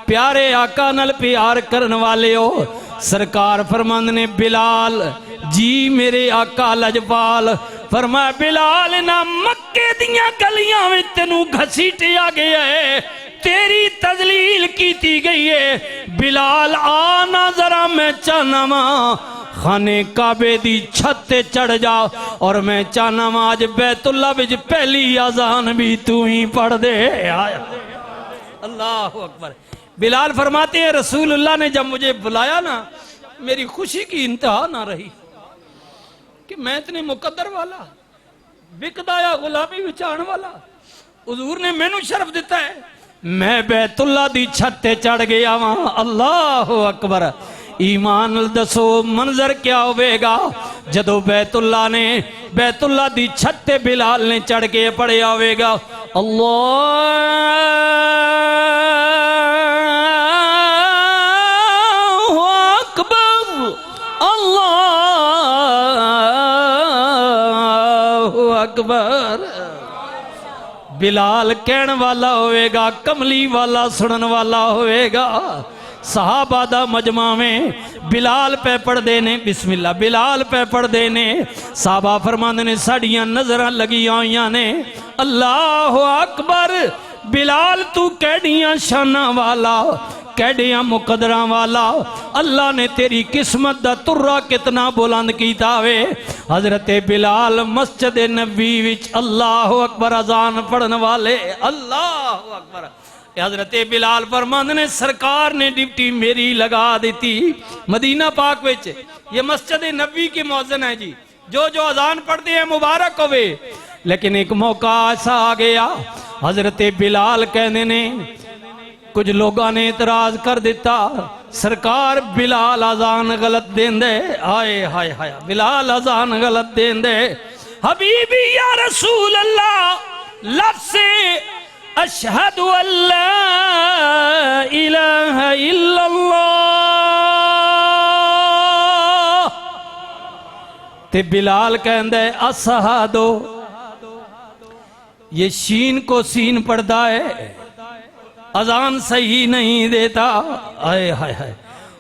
प्यारे आका नाल प्यार करन वाले हो। सरकार फरमांदे ने बिलाल जी मेरे आका लजपाल फरमाया बिलाल ना मक्के दियां गलियां विच तैनू घसीटिया गया है, तेरी तजलील की गई है। बिलाल आना जरा मैं चाहना वा खाने काबे दी छत ते चढ़ जा और मैं चाहना वा आज बैतुल्ला विच पहली अजान भी तू ही पढ़ दे। अल्लाह अकबर। बिलाल फरमाते हैं रसूलुल्लाह ने जब मुझे बुलाया ना मेरी खुशी की इंतहा ना रही कि मैं इतने मुकद्दर वाला बिकदाया गुलामी विचाण वाला हुजूर ने मैनू शर्फ दिता है, मैं बैतुल्ला दी छत ते चढ़ गया वहां। अल्लाह अकबर। ईमान दसो मंजर क्या होवेगा जदों बैतुल्ला दी छत ते बिलाल ने चढ़ के पढ़िया होवेगा अल्लाहु अकबर अल्लाहु अकबर। बिलाल कहन वाला होवेगा, कमली वाला सुनन वाला होवेगा। सहाबा दा मजमा में बिलाल पे पढ़दे ने बिस्मिल्लाह, बिलाल पे पढ़दे ने। साहबा फरमांदे ने साड़ियां नजरां लगियां होइयां ने। अल्लाह अकबर। बिलाल तू कैडियां शाना वाला कैडियां मुकदरा वाला, अल्लाह ने तेरी किस्मत दा तुर्रा कितना बुलंद कीता वे। हजरत बिलाल मस्जिद नबी विच अल्लाह अकबर अजान पढ़न वाले। अल्लाह अकबर। हजरत बिलाल फरमांदे ने सरकार ने ड्यूटी मेरी लगा दी मदीना पाक विच। ये मस्जिद नबी के मौजन है जी, जो जो अजान पढ़ते हैं मुबारक होवे। लेकिन एक मौका ऐसा आ गया हजरत बिलाल कहने ने कुछ लोगों ने इतराज कर दिता सरकार बिलाल अजान गलत देंदे। हाय हाय हाय बिलाल अजान गलत देंदे। हबीबी या रसूल अल्लाह लफ्ज़ अशहदु अल्ला इलाहा इल्लल्लाह ते बिलाल कहंदा है असहादो। ये शीन को सीन पढ़ता है, अजान सही नहीं देता। आए हाय हाय।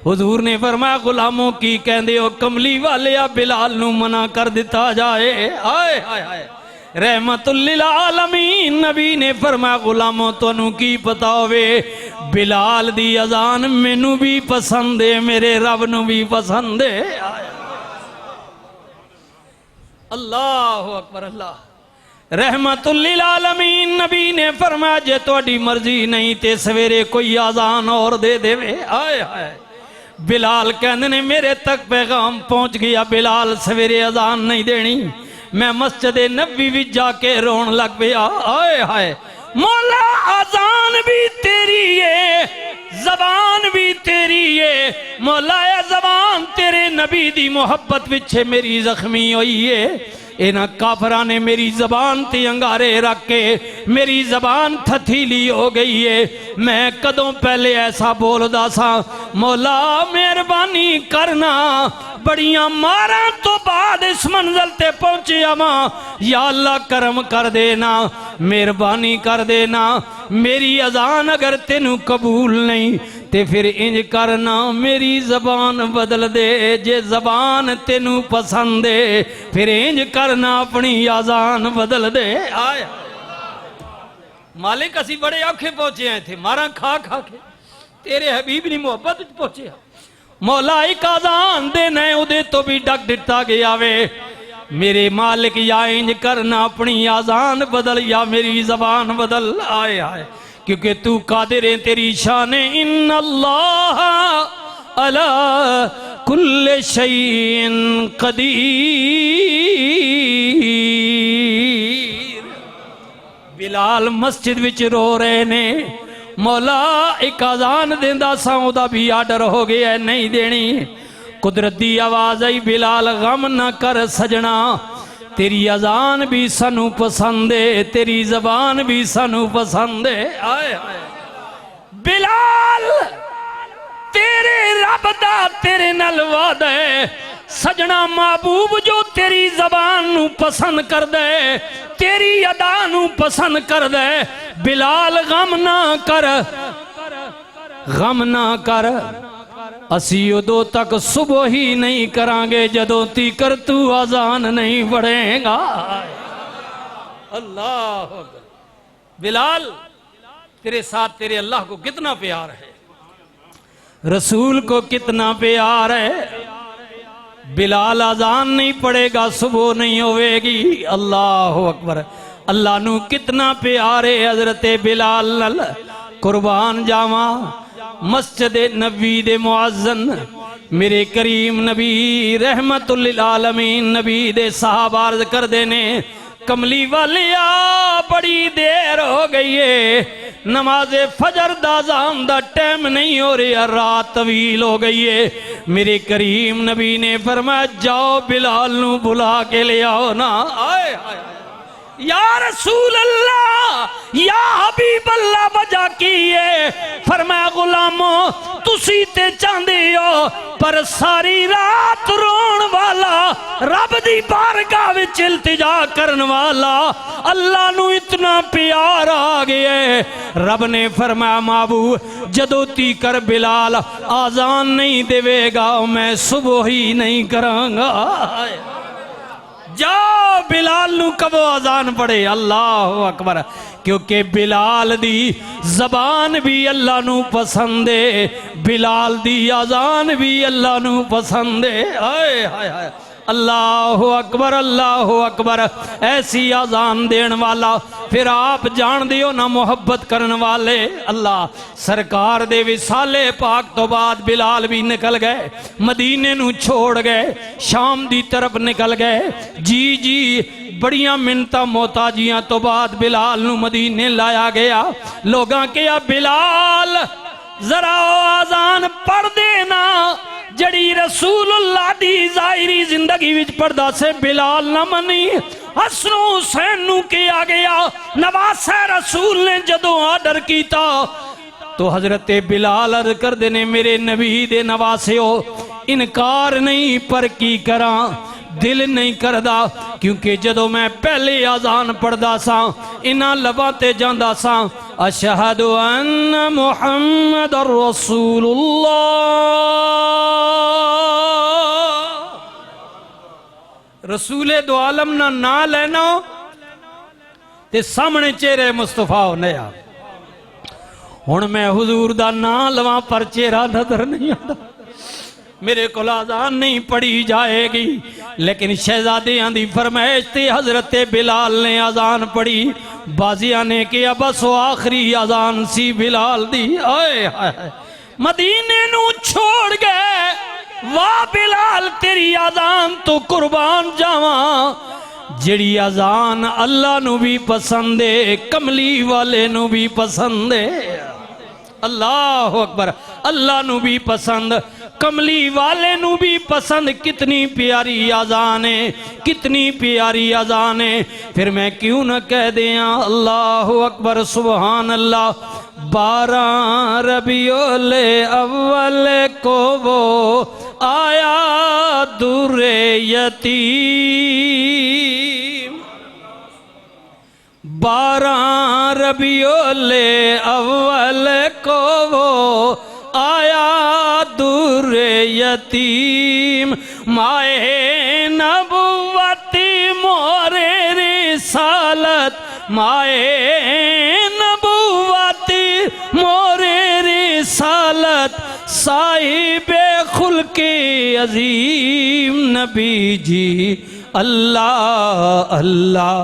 हुजूर ने फरमाया गुलामों की कहंदे हो कमली वाले बिलाल नू मना कर दिता जाए। आए हाय हाय। रहमतुल लिल आलमीन नबी ने फरमाया गुलामों तुहानू की पता होवे बिलाल दी अजान मैनू भी पसंद है, मेरे रब नू भी पसंद है। अल्लाह अकबर। अल्लाह रहमतुल लिल आलमीन नबी ने फरमाया जे तुहाडी मर्जी नहीं ते सवेरे कोई अजान और दे देवे। आए हाय। बिलाल कहंदे ने मेरे तक पैगाम पहुंच गया बिलाल सवेरे अजान नहीं देनी। मैं मस्जिद नबी विच जाके रोन लग पिया। आए हाय। मौला अजान भी तेरी है जबान भी तेरी है। मौला जबान तेरे नबी दी मोहब्बत पिछे मेरी जख्मी हुई है। इन्हां काफरा ने मेरी जबान ते अंगारे रख के मेरी जबान थथीली हो गई है। मैं कदों पहले ऐसा बोलदा सा मौला मेहरबानी करना बड़ियां मारा तो बाद इस मंजिल ते पहुंचे आवा। या अल्लाह करम कर देना मेहरबानी कर देना। मेरी अजान अगर तेनू कबूल नहीं ते फिर इंज करना मेरी जबान बदल दे। जे जबान तेनू पसंद है फिर इंज करना अपनी अजान बदल दे। आया मालिक असी बड़े औखे पहुंचे हैं थे मारा खा खा के तेरे हबीब नी मोहब्बत पहुंचे। मौला एक अजान देना उदे तो भी डक दिता गया वे। मेरे मालिक या इंज करना अपनी अजान बदल या मेरी जबान बदल। आए आए क्योंकि तू कादिर है तेरी शान इन्नल्लाह अला कुल्ले शैइन कदीर। बिलाल मस्जिद विच रो रहे ने मौला एक अजान देंदा सा उदा भी आर्डर हो गया नहीं देनी। कुदरत दी आवाज आई बिलाल गम ना कर सजना तेरी अजान भी सानू पसंद है तेरी जबान भी सानू पसंद है। आए आए बिलाल तेरे रब दा तेरे नाल वादा है सजना महबूब जो तेरी जबान नू पसंद कर दे तेरी अदा नू पसंद कर दे। बिलाल गम ना कर गम ना कर, असी उदों तक सुबह ही नहीं करांगे जदों तीकर तू अजान नहीं पढ़ेगा। अल्लाह बिलाल, तेरे साथ तेरे अल्लाह को कितना प्यार है, रसूल को कितना प्यार है। बिलाल अजान नहीं पड़ेगा, सुबह नहीं होवेगी। अल्लाह अकबर। अल्लाह नू कितना प्यार है हजरत बिलाल नल। कुर्बान जावा मस्जिद नबी दे मुअज्जन मेरे करीम नबी रहमतुल लिल आलमीन नबी दे साहबा अर्ज कर देने, कमली वालिया बड़ी देर हो गई है, नमाजे फजर दा अज़ान दा टाइम नहीं हो रहा, रात तवील हो गई है। मेरे करीम नबी ने फरमाया जाओ बिलाल नू बुला के ले आओ ना। आए हाय या रसूल अल्लाह या हबीब अल्लाह वजह की है। फरमाया गुलामो तुसी ते चाहते हो पर सारी रात रोन वाला, रब दी बारगाह विच इल्तिजा करन वाला अल्लाह नू इतना प्यार आ गया है। रब ने फरमाया माबू जदों तीकर बिलाल आजान नहीं देवेगा मैं सुबह ही नहीं करांगा। जाओ बिलाल नू कबो अजान पढ़े। अल्लाह अकबर। क्योंकि बिलाल दी जबान भी अल्लाह नू पसंद है, बिलाल दी अजान भी अल्लाह नू पसंद है। हाय हाय हाय अल्लाह अकबर अल्लाह अकबर। ऐसी अजान देन वाला फिर आप जान दियो ना मोहब्बत करन वाले। अल्लाह सरकार दे विसाले पाक तो बाद बिलाल भी निकल गए, मदीने नू छोड़ गए, शाम दी तरफ निकल गए। जी जी बड़िया मिन्नतां मोहताजियां तो बाद बिलाल नू मदीने लाया गया। लोगां कहा बिलाल जरा अजान पढ़ देना जड़ी रसूलुल्लाह दी जाहिरी जिंदगी विच पढ़दा से। बिलाल ना मनी। हसन हुसैन नू किया गया, नवासे रसूल ने जदों आर्डर किया तो हजरत बिलाल अर्ज कर देने मेरे नबी दे नवासे हो, इनकार नहीं पर की करा, दिल नहीं करदा। क्योंकि जदों मैं पहले अजान पढ़दा सा इन्हां लबां ते जांदा सा अशहदु अन्न मुहम्मदुर रसूलुल्लाह, रसूले दो आलम ना ना लेना ते सामने चेहरे मुस्तफा होने आ। हुण मैं हुजूर दा ना लवां पर चेहरा नजर नहीं आता, मेरे को अजान नहीं पढ़ी जाएगी। लेकिन शहजादियां दी फरमाइश ते हजरत बिलाल ने अजान पढ़ी। बाजिया ने किया बस वो आखिरी अजान सी बिलाल दी। आए हाय मदीने नू छोड़ गए। वाह बिलाल तेरी अजान तो कुर्बान जावा, जड़ी अजान अल्लाह नू भी पसंद है, कमली वाले नू भी पसंद है। अल्लाह अकबर। अल्लाह नू भी पसंद, कमली वाले नू भी पसंद। कितनी प्यारी अजान है, कितनी प्यारी अजान है। फिर मैं क्यों न कह दिया अल्लाह अकबर सुबहान अल्लाह। 12 रबीउल अव्वल को वो आया दुर्रे यतीम, 12 रबीउल अव्वल को वो आया दुर्रे यतीम। माए नबुवती मोरे रिसालत, माए नबुवती मोरे रिसालत, साहिबे खुल्के अजीम नबी जी। अल्लाह अल्लाह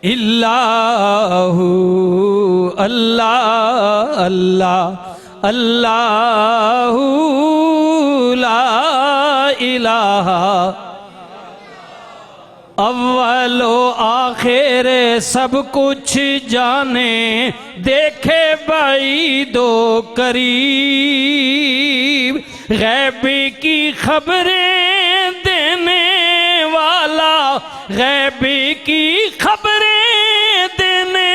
इल्लाहु अल्लाह अल्लाह अल्लाहु ला इलाहा अव्वलो आखिर सब कुछ जाने, देखे भाई दो करीब, गैबी की खबरें देने वाला, गैबी की खबरें देने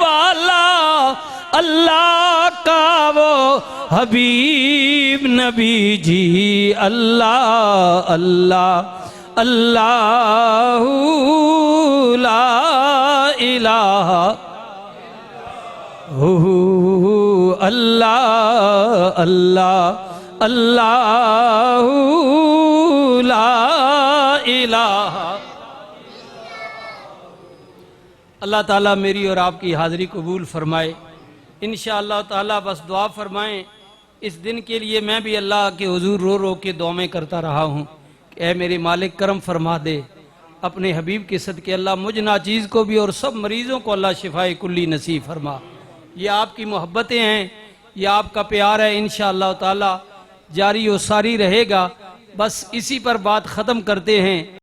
वाला अल्लाह का वो हबीब नबी जी। अल्लाह अल्लाह अल्लाहु ला इलाहा अल्लाह अल्लाह अल्लाह ला इलाहा। अल्लाह ताला मेरी और आपकी हाज़िरी कबूल फरमाए इंशाअल्लाह ताला। बस दुआ फरमाएं इस दिन के लिए। मैं भी अल्लाह के हुजूर रो रो के दुआएं करता रहा हूँ कि ऐ मेरे मालिक करम फरमा दे अपने हबीब के सदके। अल्लाह मुझ नाचीज़ को भी और सब मरीज़ों को अल्लाह शिफाए कुल्ली नसीब फरमा। ये आपकी मोहब्बतें हैं, ये आपका प्यार है, इंशाअल्लाह ताला जारी और सारी रहेगा। बस इसी पर बात ख़त्म करते हैं।